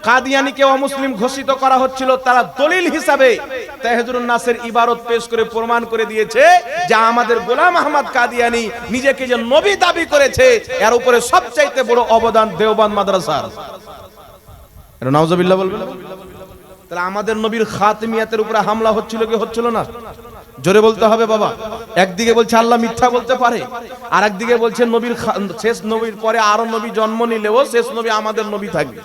কাদিয়ানিকে অমুসলিম ঘোষিত করা হচ্ছিল, তারা দলিল হিসাবে তাহজুরুন নাসের ইবারত পেশ করে প্রমাণ করে দিয়েছে যে আমাদের গোলাম আহমদ কাদিয়ানি নিজেকে যে নবী দাবি করেছে, এর উপরে সবচাইতে বড় অবদান দেওবন্দ মাদ্রাসার। এটা নাউজুবিল্লাহ বলবেন। তাহলে আমাদের নবীর খাতমিয়াতের উপরে হামলা হচ্ছিল কি হচ্ছিল না? জোরে বলতে হবে বাবা। একদিকে বলছে আল্লাহ মিথ্যা বলতে পারে, আর একদিকে বলছে নবীর শেষ নবীর পরে আরো নবী জন্ম নিলেও শেষ নবী আমাদের নবী থাকবে।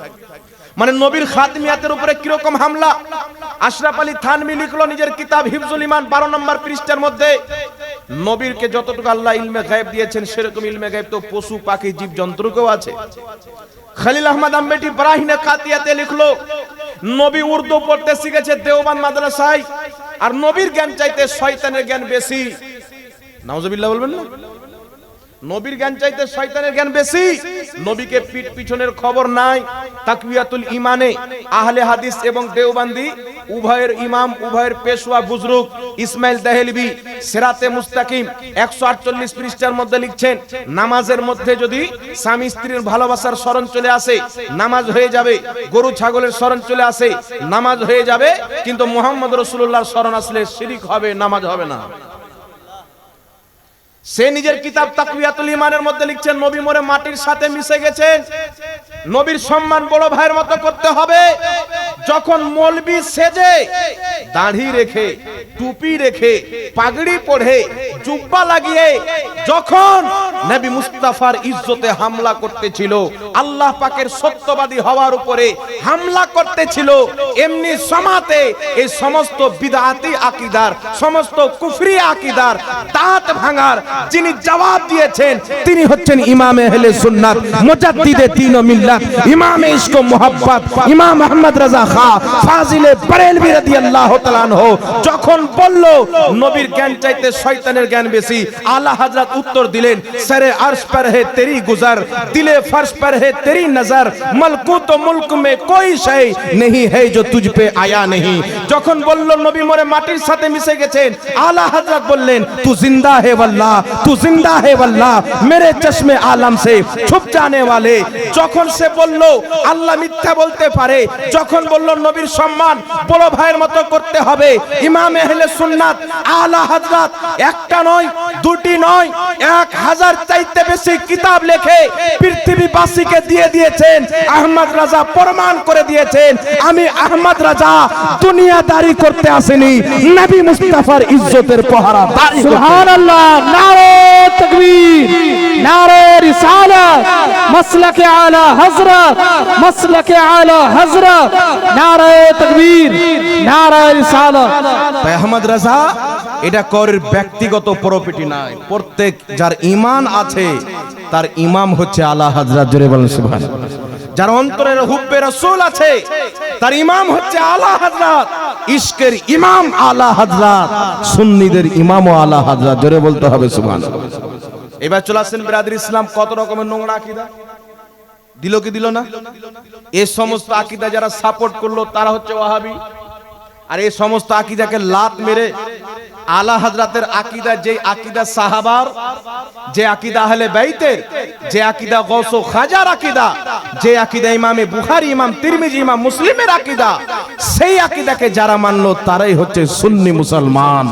মানে নবীর খাতমিয়াতের উপরে কিরকম হামলা। আশরাফ আলী থানভী লিখলো নিজের কিতাব হিফজুল ঈমান 12 নম্বর পৃষ্ঠার মধ্যে, নবীরকে যতটুকু আল্লাহ ইলমে গায়েব দিয়েছেন সেরকম ইলমে গায়েব তো পশু পাখি জীব জন্তুকেও আছে। খলিল আহমদ আম্বেটি বারাহিনে কাতিয়াতে লিখলো নবী উর্দু পড়তে শিখেছে দেওবন্দ মাদ্রাসায়, আর নবীর জ্ঞান চাইতে শয়তানের জ্ঞান বেশি। নাউজুবিল্লাহ বলবেন না? নবীর জ্ঞান চাইতে শয়তানের জ্ঞান বেশি। নবীকে পিঠ পিছনের খবর নাই। তাকওয়াতুল ঈমানে আহলে হাদিস এবং দেওবন্দি উভয়ের ইমাম, উভয়ের পেশওয়া বুজরুগ ইসমাইল দেহলভি সিরাতে মুস্তাকিম 148 পৃষ্ঠার মধ্যে লিখছেন, নামাজের মধ্যে যদি স্বামী স্ত্রীর ভালোবাসার স্মরণ চলে আসে নামাজ হয়ে যাবে, গরু ছাগলের স্মরণ চলে আসে নামাজ হয়ে যাবে, কিন্তু মুহাম্মদ রাসূলুল্লাহর স্মরণ আসলে শিরক হবে, নামাজ হবে না। সে নিজের কিতাব তাকওয়াতুল ঈমানের মধ্যে লিখছেন, নবী মরে মাটির সাথে মিশে গেছেন, নবীর সম্মান বড় ভাইয়ের মতো করতে হবে। যখন মৌলবি সেজে দাড়ি রেখে টুপি রেখে পাগড়ি পরে জুব্বা লাগিয়ে যখন নবী মুস্তাফার ইজ্জতে হামলা করতেছিল, আল্লাহ পাকের সত্যবাদী হওয়ার উপরে হামলা করতেছিল, এমনি সমাতে এই সমস্ত বিদআতি আকীদার, সমস্ত কুফরি আকীদার দাঁত ভাঙার যিনি জবাব দিয়েছেন তিনি হচ্ছেন ইমামে আহলে সুন্নাত, মুজাদ্দিদে দ্বীন ও মিল্লাত, ইমামে ইশক ও মুহাব্বত, ইমাম আহমদ রাজা খাঁ ফাজিলে বরেলভী রাদিয়াল্লাহু তাআলা আনহু। যখন বলল নবীর জ্ঞান চাইতে শয়তানের জ্ঞান বেশি, আলা হযরত উত্তর দিলেন, সরে আরশ पर है तेरी गुजर, दिले फर्श पर है तेरी नजर, मलकुत ও মুলক में कोई शय नहीं है जो तुझ पे आया नहीं। যখন বলল নবী মরে মাটির সাথে মিশে গেছেন, আলা হযরত বললেন, तू जिंदा है वल्लाह, तू जिंदा है वल्लाह, मेरे चश्मे आलम से छुप जाने वाले। যখন সে বলল আল্লাহ মিথ্যা বলতে পারে, যখন বলল নবীর সম্মান বড় ভাইয়ের মতো করতে হবে, ইমাম আহলে সুন্নাত আলা হযরত একটা নয় দুটি নয় 1000 চাইতে বেশি কিতাব লিখে পৃথিবীবাসীকে দিয়ে দিয়েছেন। আহমদ রাজা প্রমাণ করে দিয়েছেন, আমি আহমদ রাজা দুনিয়াদারি করতে আসিনি, নবী মুস্তাফার ইজ্জতের পহরাদারি। সুবহানাল্লাহ, নারে তাকবীর, নারে রিসালাত, মাসলাকে আলা হযরত, মাসলাকে আলা হযরত, নারে তাকবীর, নারে রিসালাত। তাই আহমদ রাজা এটা করের ব্যক্তিগত প্রপার্টি নয়, প্রত্যেক যার ঈমান আছে তার ইমাম হচ্ছে আলা হযরত। জোরে বলেন সুবহানাল্লাহ। যার অন্তরের হুব্বে রাসূল আছে তার ইমাম হচ্ছে আলা হযরত, ইশকের ইমাম আলা হযরত, সুন্নিদের ইমামও আলা হযরত। জোরে বলতে হবে সুবহানাল্লাহ। এবার চলে আসেন বিরাদর ইসলাম, কত রকমের নোংরা আকীদা দিল কি দিল না? এই সমস্ত আকীদা যারা সাপোর্ট করলো তারা হচ্ছে ওয়াহাবি, আর এই সমস্ত আকীদাকে লাত মেরে আলা হযরতের আকীদা, যে আকীদা সাহাবার, যে আকীদা আহলে বাইতের, যে আকীদা গৌস ও খাজার আকীদা, যে আকীদা ইমামে বুখারী, ইমাম তিরমিজি, ইমাম মুসলিমের আকীদা, সেই আকীদাকে যারা মানলো তারাই হচ্ছে সুন্নি মুসলমান।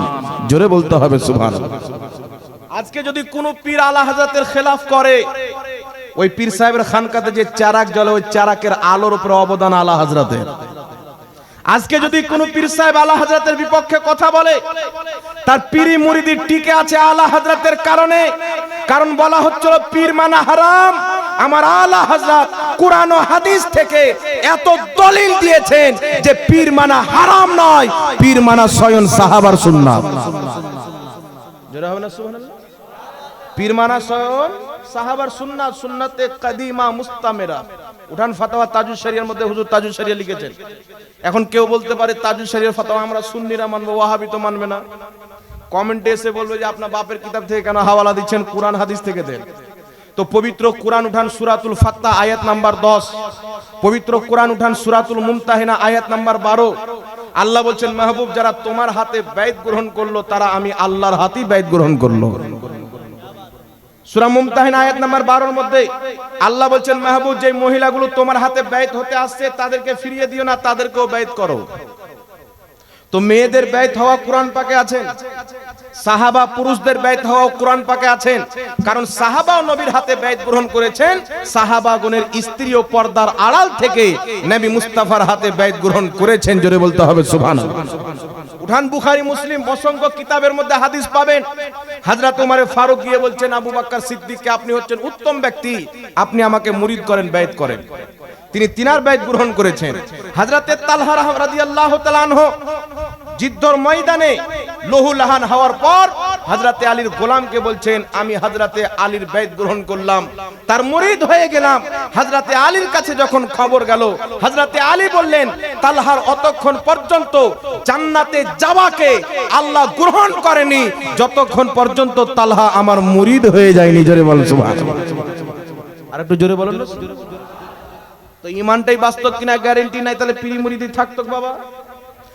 জোরে বলতে হবে সুবহানাল্লাহ। আজকে যদি কোনো পীর আলা হযরতের খেলাফ করে, ওই পীর সাহেবের খানকাতে যে চারাক জ্বলে ওই চারাকের আলোর উপর অবদান আলা হযরতের। আজকে যদি কোন পীর সাহেব আলা হযরতের বিপক্ষে কথা বলে, তার পীরি মুরিদি টিকে আছে আলা হযরতের কারণে। কারণ বলা হচ্ছিল পীর মানা হারাম, আমার আলা হযরত কুরআন ও হাদিস থেকে এত দলিল দিয়েছেন যে পীর মানা হারাম নয়, পীর মানা স্বয়ং সাহাবার সুন্নাত। জোরে হবে না সুবহানাল্লাহ? পীর মানা স্বয়ং সাহাবার সুন্নাত, সুন্নাতে কাদিমা মুস্তামেরা। উঠান ফাতাওয়া তাজুল শরিয়ার মধ্যে হুজুর তাজুল শরিয়া লিখেছেন। এখন কেউ বলতে পারে তাজুল শরিয়ার ফাতাওয়া আমরা সুন্নিরা মানবো, ওয়াহাবি তো মানবে না। কমেন্টে এসে বলবে যে আপনার বাপের কিতাব থেকে কেন হাওয়ালা দিচ্ছেন, কুরআন হাদিস থেকে দেন। তো পবিত্র কুরআন উঠান সূরাতুল ফাত্তাহ আয়াত নাম্বার 10, পবিত্র কুরআন উঠান সূরাতুল মুমতাহিনা আয়াত নাম্বার 12। আল্লাহ বলছেন, মাহবুব যারা তোমার হাতে বাইত গ্রহণ করলো তারা আমি আল্লাহর হাতেই বাইত গ্রহণ করলো। সূরা মুমতাহিনা আয়াত নাম্বার 12 এর মধ্যে আল্লাহ বলছেন, মাহবুব যে মহিলাগুলো তোমার হাতে বাইত হতে আসছে তাদেরকে ফিরিয়ে দিও না, তাদেরকেও বাইত করো। তো মেয়েদের বাইত হওয়া কুরআন পাকে আছেন, সাহাবা পুরুষদের বাইত হওয়া কুরআন পাকে আছেন। কারণ সাহাবাও নবীর হাতে বাইত গ্রহণ করেছেন, সাহাবাগণের স্ত্রী ও পর্দার আড়াল থেকে নবী মুস্তাফার হাতে বাইত গ্রহণ করেছেন। জোরে বলতে হবে সুবহানাল্লাহ। উঠান বুখারী মুসলিম অসংখ্য কিতাবের মধ্যে হাদিস পাবেন। হযরত ওমর ফারুক গিয়ে বলছেন আবু বকর সিদ্দিককে, আপনি হচ্ছেন উত্তম ব্যক্তি, আপনি আমাকে মুরিদ করেন, বাইত করেন। তিনি তিনার বাইত গ্রহণ করেছেন। হযরতে তালহা রাদিয়াল্লাহু তাআলা আনহু যুদ্ধের ময়দানে লহুলাহান হওয়ার পর হযরতে আলীর গোলামকে বলছেন আমি হযরতে আলীর বাইত গ্রহণ করলাম, তার মুরিদ হয়ে গেলাম। হযরতে আলীর কাছে যখন খবর গেল, হযরতে আলী বললেন তালহার অতক্ষণ পর্যন্ত জান্নাতে যাওয়াকে আল্লাহ গ্রহণ করেনি যতক্ষণ পর্যন্ত তালহা আমার মুরিদ হয়ে যায়নি। জোরে বলুন সুবহানাল্লাহ। আর একটু জোরে বলুন না। তো ঈমানটাই বাস্তব কিনা গ্যারান্টি নাই, তাহলে পীর মুরিদি থাকতো বাবা।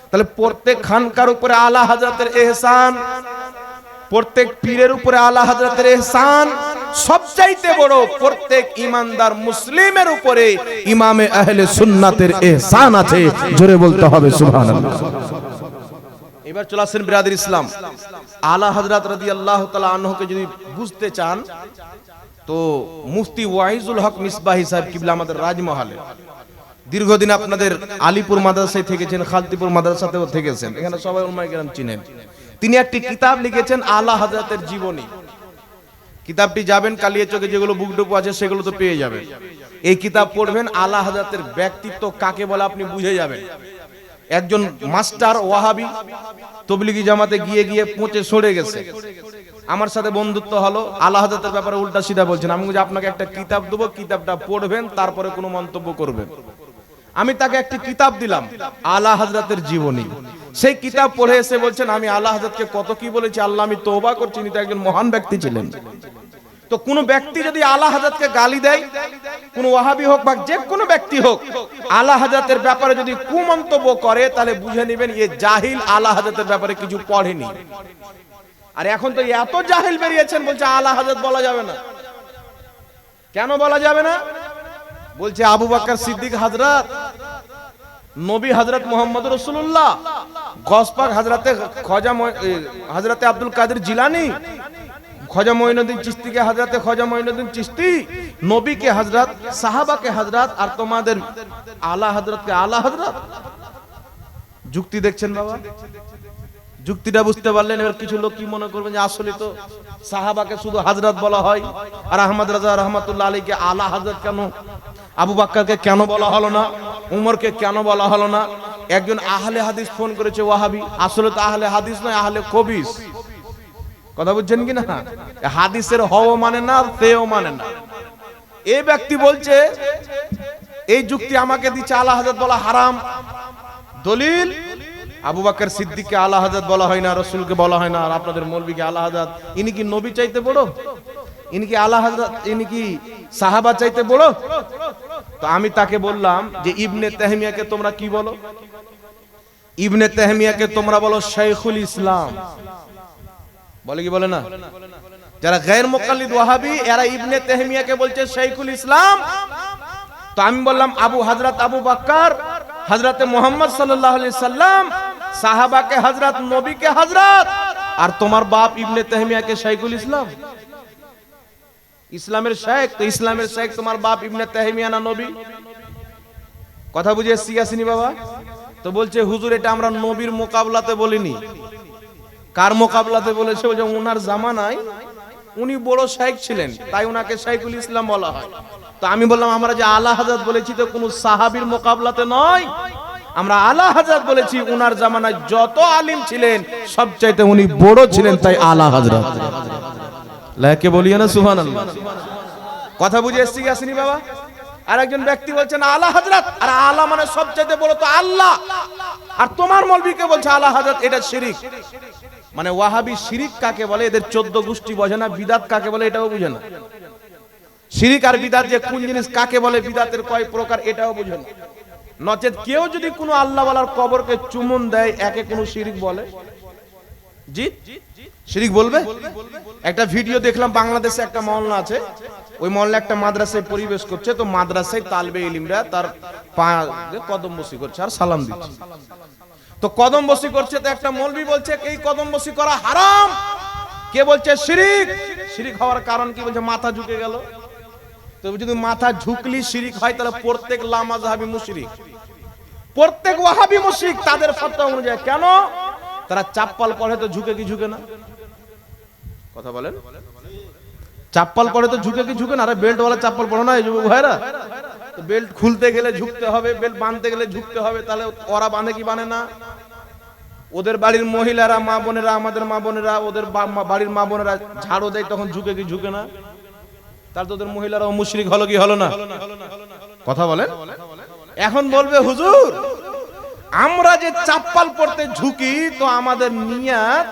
তাহলে প্রত্যেক খানকার উপরে আলা হযরতের ইহসান, প্রত্যেক পীরের উপরে আলা হযরতের ইহসান, সবচাইতে বড় প্রত্যেক ঈমানদার মুসলিমের উপরে ইমামে আহলে সুন্নাতের ইহসান আছে। জোরে বলতে হবে সুবহানাল্লাহ। এবার চলে আসেন বিরাদর ইসলাম, আলা হযরত রাদিয়াল্লাহু তাআলা আনহুকে যদি বুঝতে চান তো মুফতি ওয়াইজুল হক মিসবাহি সাহেব কিবলা আমাদের রাজমহলে দীর্ঘদিন আপনাদের আলীপুর মাদ্রাসায় থেকেছেন, খালতিপুর মাদ্রাসাতেও থেকেছেন, এখানে সবাই উলামায়ে কেরাম চিনেন। তিনি একটি কিতাব লিখেছেন আলা হযরতের জীবনী। কিতাবটি যাবেন কালিয়াচকে, যেগুলো বুক ডুপো আছে সেগুলো তো পেয়ে যাবেন। এই কিতাব পড়বেন, আলা হযরতের ব্যক্তিত্ব কাকে বলে আপনি বুঝে যাবেন। একজন মাস্টার ওয়াহাবি তবলিগি জামাতে গিয়ে গিয়ে পচে সরে গেছে, আমার সাথে বন্ধুত্ব হলো, আলা হযরতের ব্যাপারে উল্টা সিধা বলছেন। আমি বলছি আপনাকে একটা কিতাব দেবো, কিতাবটা পড়বেন, তারপরে কোনো মন্তব্য করবেন। আমি তাকে একটি কিতাব দিলাম আলা হযরতের জীবনী। সেই কিতাব পড়ে এসে বলছেন আমি আলা হযরতকে কত কি বলেছি, আল্লাহ আমি তওবা করছি, তিনি তো একজন মহান ব্যক্তি ছিলেন। তো কোন ব্যক্তি যদি আলা হযরতকে গালি দেয়, কোন ওয়াহাবি হোক বা যে কোনো ব্যক্তি হোক, আলা হযরতের ব্যাপারে যদি কুমন্তব্য করে, তাহলে বুঝে নেবেন এ জাহিল, আলা হযরতের ব্যাপারে কিছু পড়েনি। আর এখন তো এত জাহিল বেরিয়েছেন, বলছে আলা হযরত বলা যাবে না। কেন বলা যাবে না? বলছে আবু বকর সিদ্দিক হযরত, নবী হযরত মুহাম্মদ রাসূলুল্লাহ, গসপাক হযরতে আব্দুল কাদের জিলানী, খ্বাজা মঈনুদ্দিন চিশতিকে হযরতে খ্বাজা মঈনুদ্দিন চিশতি, নবীকে হযরত, সাহাবাকে হযরত, আর তোমাদের আলা হযরতকে আলা হযরত। যুক্তি দেখছেন বাবা? যুক্তিটা বুঝতে পারলেন? এবার কিছু লোক কি মনে করবেন যে আসলে তো সাহাবাকে শুধু হযরত বলা হয়, আর আহমদ রাজা রহমাতুল্লাহ আলাইহিকে আলা হযরত কেন, আবু বকরকে কেন বলা হলো না, উমরকে কেন বলা হলো না? একজন আহলে হাদিস ফোন করেছে ওয়াহাবি, আসলে তো আহলে হাদিস নয়, আহলে কবিস। কথা বুঝছেন কি না? হাদিসের হও মানে না, তেও মানে না। এই ব্যক্তি বলছে এই যুক্তি আমাকে দিচ্ছে আলা হযরত বলা হারাম। দলিল আবু বকর সিদ্দিককে আলা হযরত বলা হয় না, রাসূলকে বলা হয় না, আর আপনাদের মৌলবীকে আলা হযরত। ইনি কি নবী চাইতে বড়? ইনি কি আলা হযরত, ইনি কি সাহাবা চাইতে বড়? তো আমি তাকে বললাম যে ইবনে তাহমিয়াকে তোমরা কি বলো? ইবনে তাহমিয়াকে তোমরা বলো শাইখুল ইসলাম। বলে কি বলে না? যারা গায়র মুকাল্লিদ ওয়াহাবি, এরা ইবনে তাহমিয়াকে বলছে শাইখুল ইসলাম। তো আমি বললাম হযরত আবু বকর, হযরতে মুহাম্মদ সাল্লাল্লাহু আলাইহি সাল্লাম, সাহাবাকে হযরত, নবীকে হযরত, আর তোমার বাপ ইবনে তাহমিয়াকে শাইখুল ইসলাম। ইসলামের শেখ, তো ইসলামের শেখ তোমার বাপ ইবনে তাহমিয়া না নবী? কথা বুঝে আসিনি বাবা? তো বলছে হুজুর এটা আমরা নবীর মোকাবলাতে বলিনি। কার মোকাবলাতে বলেছে? বলছে ওনার জামানায় উনি বড় শেখ ছিলেন, তাই ওনাকে শাইখুল ইসলাম বলা হয়। তো আমি বললাম আমরা যে আলা হযরত বলেছি তো কোনো সাহাবীর মোকাবলাতে নয়, আমরা আলা হযরত বলেছি ওনার জামানায় যত আলিম ছিলেন সবচাইতে উনি বড় ছিলেন, তাই আলা হযরত। লাকে বলিয়ে না সুবহানাল্লাহ। কথা বুঝে আসেনি বাবা? আর একজন ব্যক্তি বলছেন আলা হযরত, আর আলা মানে সবচাইতে বড় তো আল্লাহ, আর তোমার মৌলবীকে বলছে আলা হযরত, এটা শিরক। মানে ওয়াহাবি শিরিক কাকে বলে এদের 14 গোষ্ঠী বোঝে না, বিদাত কাকে বলে এটাও বুঝে না। শিরিক আর বিদাত যে কোন জিনিস, কাকে বলে, বিদাতের কয় প্রকার এটাও বুঝে না। নচেত কেউ যদি কোনো আল্লাহ ওয়ালার কবরকে চুমন দেয়, একে কোনো শিরিক বলে? জি শিরিক বলবে? একটা ভিডিও দেখলাম, বাংলাদেশে একটা মহল্লা আছে, ওই মহল্লা একটা মাদ্রাসায় পরিবেশ করছে, তো মাদ্রাসায় তালবে ইলমরা তার পা কদম বসি করছে আর সালাম দিচ্ছে। তো কদম বসি করছে, তো একটা মৌলবি বলছে এই কদম বসি করা হারাম, কে বলছে শিরিক। শিরিক হওয়ার কারণ কি? বলছে মাথা ঝুঁকে গেল। তো যদি মাথা ঝুঁকলি শিরিক হয়, তাহলে প্রত্যেক লামাযহাবি মুশরিক, প্রত্যেক ওয়াহাবি মুশরিক তাদের ফতোয়া অনুযায়ী। কেন? তারা চাপ্পাল পরে তো ঝুঁকে কি ঝুঁকে না? কথা বলেন। চাপ্পাল পরে তো ঝুঁকে কি ঝুঁকে না? আরে বেল্ট ওয়ালা চাপ্পাল পরে না এই যুবক ভাইরা? তো বেল্ট খুলতে গেলে ঝুঁকতে হবে, বেল্ট বাঁধতে গেলে ঝুঁকতে হবে, তাহলে ওরা বাঁধে কি বাঁধে না? ওদের বাড়ির মহিলারা, মা বোনেরা, আমাদের মা বোনেরা, ওদের বাড়ির মা বোনেরা ঝাড়ু দেয়, তখন ঝুঁকে কি ঝুঁকে না? তার তো ওদের মহিলারাও মুশরিক হলো কি হলো না? কথা বলেন। এখন বলবে হুজুর আমরা যে চাপ্পাল পড়তে ঝুঁকি, তো আমাদের নিয়াত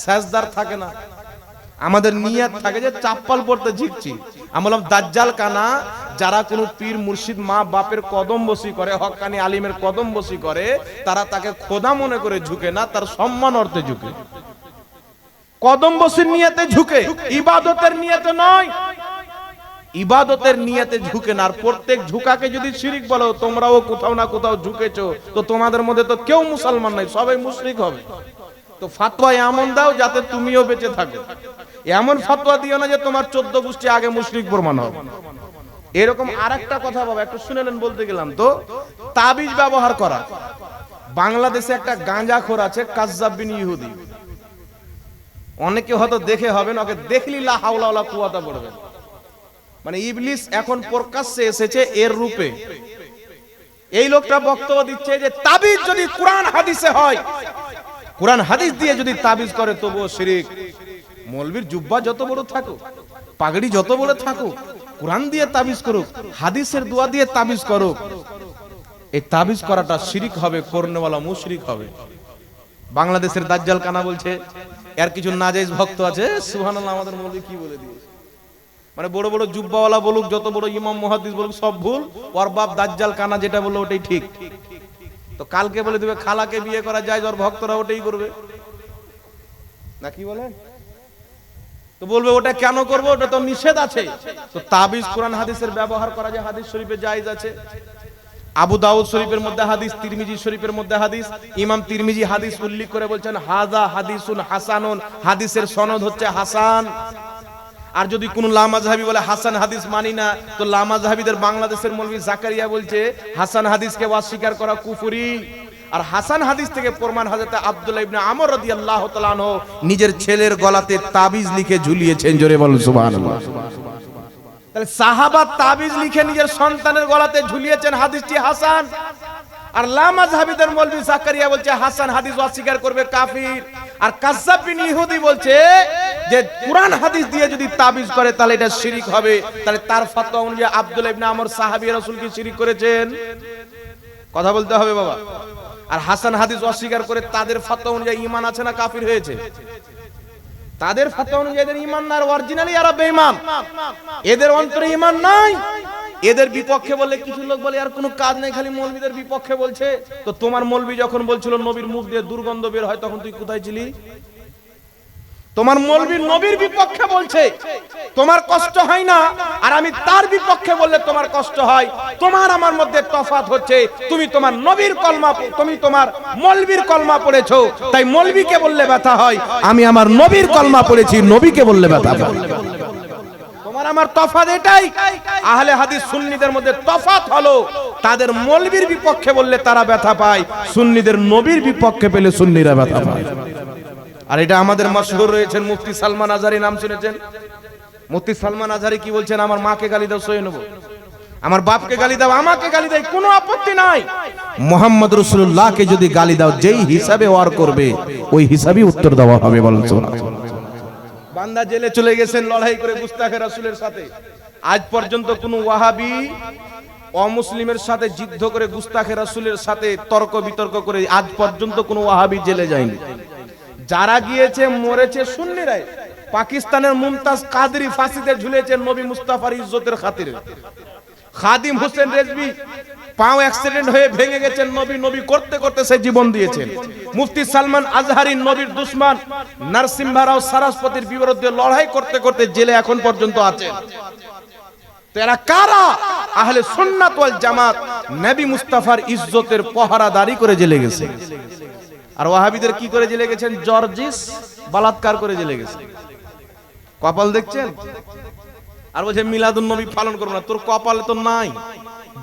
সাজদার থাকে না, আমাদের নিয়াত থাকে যে চাপ্পাল পড়তে ঝুঁকছি। আমি বললাম দাজ্জাল কানা যারা কোনো পীর মুর্শিদ মা বাপের কদম বসি করে, হক্কানি আলিমের কদম বসি করে, তারা তাকে খোদা মনে করে ঝুঁকে না, তার সম্মান অর্থে ঝুঁকে। কদম বসির নিয়তে ঝুঁকে, ইবাদতের নিয়তে নয়। ইবাদতের নিয়তে ঝুঁকে না। আর প্রত্যেক ঝুঁকাকে যদি শিরিক বলো, তোমরাও কোথাও না কোথাও ঝুঁকেছো, তো তোমাদের মধ্যে তো কেউ মুসলমান নাই, সবাই মুশরিক হবে। তো ফাতোয়া এমন দাও যাতে তুমিও বেঁচে থাকো। এমন ফাতোয়া দিও না যে তোমার 14 গোষ্ঠী আগে মুশরিক প্রমাণ হবে। এরকম আরেকটা কথা বাবা একটু শুনেলেন, বলতে গেলাম তো, তাবিজ ব্যবহার করা। বাংলাদেশে একটা গাঁজাখোর আছে, কাজ্জাব বিন ইহুদি। অনেকে হয়তো দেখে হবেন, ওকে দেখলি লা হাওলা ওয়ালা কুওয়াতা পড়বে। মানে ইবলিস এখন প্রকাশ্যে এসেছে এর রূপে। এই লোকটা বক্তব্য দিচ্ছে যে তাবিজ যদি কোরআন হাদিসে হয়, কোরআন হাদিস দিয়ে যদি তাবিজ করে তবুও শিরিক। মৌলবীর জুব্বা যত বড় থাকুক, পাগড়ি যত বড় থাকুক, কোরআন দিয়ে তাবিজ করুক, হাদিসের দোয়া দিয়ে তাবিজ করুক, এই তাবিজ করাটা শিরিক হবে, করনেওয়ালা মুশরিক হবে। বাংলাদেশের দাজ্জাল কানা বলছে এর কিছু নাজায়েজ ভক্ত আছে, সুবহানাল্লাহ, আমাদের মৌলবী কি বলে দিয়েছে। মানে বড় বড় জুব্বাওয়ালা বলুক, যত বড় ইমাম মুহাদ্দিস বলুক, সব ভুল। ওর বাপ দাজ্জাল কানা যেটা বললো ওটাই ঠিক। তো কালকে বলে দিবে খালাকে বিয়ে করা যায়, ওর ভক্তরা ওটাই করবে না, কি বলে? তো বলবে ওটা কেন করবো, ওটা তো নিষেধ আছে। তো তাবিজ কোরআন হাদিসের ব্যবহার করা যায়, হাদিস শরীফে জায়েজ আছে। আবু দাউদ শরীফের মধ্যে হাদিস, তিরমিজি শরীফের মধ্যে হাদিস। ইমাম তিরমিজি হাদিস উল্লেখ করে বলছেন হাযা হাদিসুন হাসানুন, হাদিসের সনদ হচ্ছে হাসান। আর যদি কোন লামাযহাবী বলে হাসান হাদিস মানি না, তো লামাযহাবীদের বাংলাদেশের মৌলভী জাকারিয়া বলছে হাসান হাদিসকে অস্বীকার করা কুফরি। আর হাসান হাদিস থেকে প্রমাণ হযরত আব্দুল্লাহ ইবনে আমর রাদিয়াল্লাহু তাআলা আনহু নিজের ছেলের গলাতে তাবিজ লিখে ঝুলিয়েছেন। জোরে বলুন সুবহানাল্লাহ। তাহলে সাহাবা তাবিজ লিখে নিজের সন্তানের গলাতে ঝুলিয়েছেন, হাদিসটি হাসান। আর লামাযহাবীদের মৌলভী জাকারিয়া বলছে হাসান হাদিস অস্বীকার করবে কাফির। আর কাজ্জাব বিন ইহুদি বলছে যে কুরআন হাদিস দিয়ে যদি তাবিজ করে তাহলে এটা শিরিক হবে। তাহলে তার ফতোয়া অনুযায়ী আব্দুল্লাহ ইবনে আমর সাহাবী রাসূল কি শিরিক করেছেন? কথা বলতে হবে বাবা। আর হাসান হাদিস অস্বীকার করে তাদের ফতোয়া অনুযায়ী ঈমান আছে না কাফির হয়েছে? তাদের ফতোয়া অনুযায়ী এদের ঈমান না, আর অরিজিনালি এরা বেঈমান, এদের অন্তরে ঈমান নাই। এদের বিপক্ষে বলে কিছু লোক বলে আর কোনো কাজ নাই, খালি মৌলবীদের বিপক্ষে বলছে। তো তোমার মৌলবী যখন বলছিল নবীর মুখ দিয়ে দুর্গন্ধ বের হয়, তখন তুই কোথায় ছিলি? তোমার মৌলবী নবীর বিপক্ষে বলছে, তোমার কষ্ট হয় না, আর আমি তার বিপক্ষে বললে তোমার কষ্ট হয়। তোমার আমার মধ্যে তফাৎ হচ্ছে, তুমি তোমার নবীর কলমা, তুমি তোমার মৌলবীর কলমা পড়েছো, তাই মৌলবীকে বললে ব্যথা হয়। আমি আমার নবীর কলমা পড়েছি, নবীকে বললে ব্যথা হয়। তোমার আমার তফাৎ এটাই। আহলে হাদিস সুন্নিদের মধ্যে তফাৎ হলো তাদের মৌলবীর বিপক্ষে বললে তারা ব্যথা পায়, সুন্নিদের নবীর বিপক্ষে পেলে সুন্নিরা ব্যথা পায়। আর এটা আমাদের মাশহুর রয়েছেন মুফতি সালমান আজহারী, নাম শুনেছেন? মুফতি সালমান আজহারী কি বলছেন? আমার মাকে গালি দাও সয়ে নেব, আমার বাপকে গালি দাও, আমাকে গালি দাও, কোনো আপত্তি নাই। মুহাম্মদ রাসূলুল্লাহকে যদি গালি দাও, যেই হিসাবে ওয়ার করবে ওই হিসাবেই উত্তর দেওয়া হবে। বলেন সুবহানাল্লাহ। বান্দা জেলে চলে গেছেন লড়াই করে গুস্তাখে রাসূলের সাথে। আজ পর্যন্ত কোনো ওয়াহাবি অমুসলিমের সাথে যুদ্ধ করে গুস্তাখে রাসূলের সাথে তর্ক বিতর্ক করে আজ পর্যন্ত কোনো ওয়াহাবি জেলে যায়নি। যারা গিয়েছে মরেছে সুন্নিরাই। পাকিস্তানের মুমতাজ কাদরি ফাঁসিতে ঝুলেছেন নবী মুস্তাফার ইজ্জতের খাতিরে। খাদিম হোসেন রেজভি পাও অ্যাক্সিডেন্ট হয়ে ভেঙে গেছেন, নবী নবী করতে করতে সে জীবন দিয়েছেন। মুফতি সালমান আজহারী নবীর দুশমন নরসিংহ রাও সারস্বতীর বিরুদ্ধে লড়াই করতে করতে জেলে এখন পর্যন্ত আছেন। তারা কারা? আহলে সুন্নাত ওয়াল জামাত, নবী মুস্তাফার ইজ্জতের পহরাদারি করে জেলে গেছে। আর ওয়াহাবিদের কি করে জেলে গেছেন? জর্জিস বলাৎকার করে জেলে গেছে। কপাল দেখছেন? আর বলছে মিলাদুন নবী পালন করব না। তোর কপালে তো নাই।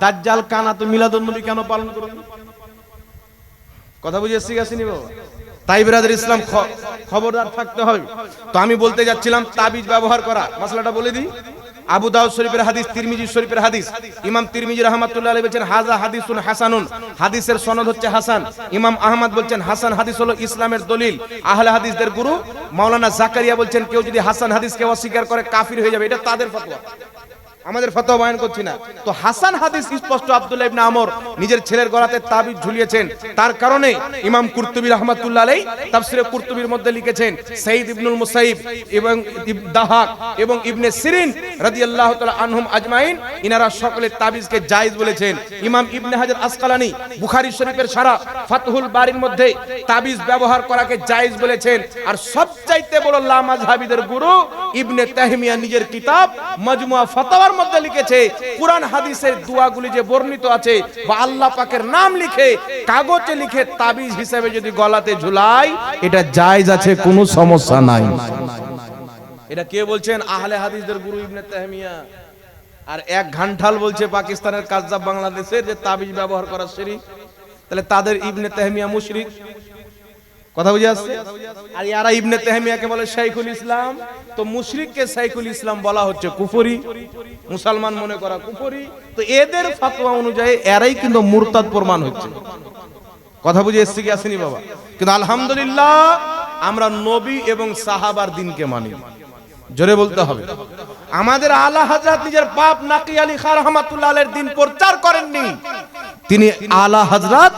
দাজ্জাল কানা, তো মিলাদুন নবী কেন পালন করব? কথা বুঝে এসে গেছেনি বাবা? তাই বিরাদর ইসলাম খবরদার থাকতে হবে। তো আমি বলতে যাচ্ছিলাম তাবিজ ব্যবহার করা, মাসলাটা বলে দিই। আবু দাউদ শরীফের হাদিস, তিরমিজি শরীফের হাদিস। ইমাম তিরমিজি রাহমাতুল্লাহ আলাইহি বলেছেন হাযা হাদিসুন হাসানুন, হাদিসের সনদ হচ্ছে হাসান। ইমাম আহমদ বলছেন হাসান হাদিস হলো ইসলামের দলিল। আহলে হাদিসদের গুরু মাওলানা জাকারিয়া বলছেন কেউ যদি হাসান হাদিসকে অস্বীকার করে কাফির হয়ে যাবে। এটা তাদের ফতোয়া, আমাদের ফতোয়া বয়ান করছি না। তো হাসান হাদিস স্পষ্ট আব্দুল্লাহ ইবনে আমর নিজের ছেলের গলাতে তাবিজ ঝুলিয়েছেন। তার কারণে ইমাম কুরতুবী রাহমাতুল্লাহ আলাইহি তাফসীরে কুরতুবীর মধ্যে লিখেছেন সাইয়্যিদ ইবনুল মুসাইয়িব এবং দাহাক এবং ইবনে সিরিন রাদিয়াল্লাহু তাআলা আনহুম আজমাইন ইনারা সকলে তাবিজকে জায়েজ বলেছেন। ইমাম ইবনে হাজার আসকালানি বুখারী শরীফের সারা ফাতহুল বারির মধ্যে তাবিজ ব্যবহার করাকে জায়েজ বলেছেন। আর সবচাইতে বড় লা মাযহাবীদের গুরু ইবনে তাহমিয়া নিজের কিতাব মাজমুআ ফাতাওয়ার মধ্যে লিখেছে কুরআন হাদিসের দোয়াগুলি যে বর্ণিত আছে বা আল্লাহ পাকের নাম লিখে কাগজে লিখে তাবিজ হিসেবে যদি গলাতে ঝুলাই এটা জায়েজ আছে, কোনো সমস্যা নাই। এটা কে বলছেন? আহলে হাদিসদের গুরু ইবনে তাহমিয়া। আর এক ঘান্টাল বলছে পাকিস্তানের কাযযাব বাংলাদেশের যে তাবিজ ব্যবহার করা শিরক। তাহলে তাদের ইবনে তাহমিয়া মুশরিক, কথা বুঝে আসছে? আর ইয়ারা ইবনে তাহমিয়াকে বলে শাইখুল ইসলাম। তো মুশরিককে শাইখুল ইসলাম বলা হচ্ছে কুফরি, মুসলমান মনে করা কুফরি। তো এদের ফতোয়া অনুযায়ী এরাই কিন্তু মুরতাদ প্রমাণ হচ্ছে। কথা বুঝে এসছে কি আসেনি বাবা? কিন্তু আলহামদুলিল্লাহ আমরা নবী এবং সাহাবার দিনকে মানি, জোরে বলতে হবে। আমাদের আলা হযরত নিজের বাপ নাকি আলী খান রাহমাতুল্লাহ আলাইহির দিন প্রচার করেননি, তিনি আলা হযরত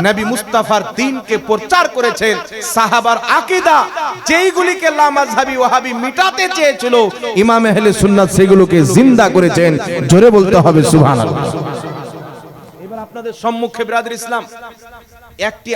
নবী মুস্তাফার দ্বীনকে প্রচার করেছেন। সাহাবার আকীদা যেইগুলিকে লা মাযহাবী ওয়াহাবী মিটাতে চেয়েছিল ইমাম আহলে সুন্নাত সেগুলোকে জিন্দা করেছেন, জোরে বলতে হবে সুবহানাল্লাহ। এবার আপনাদের সম্মুখে বিরাদর ইসলাম একটি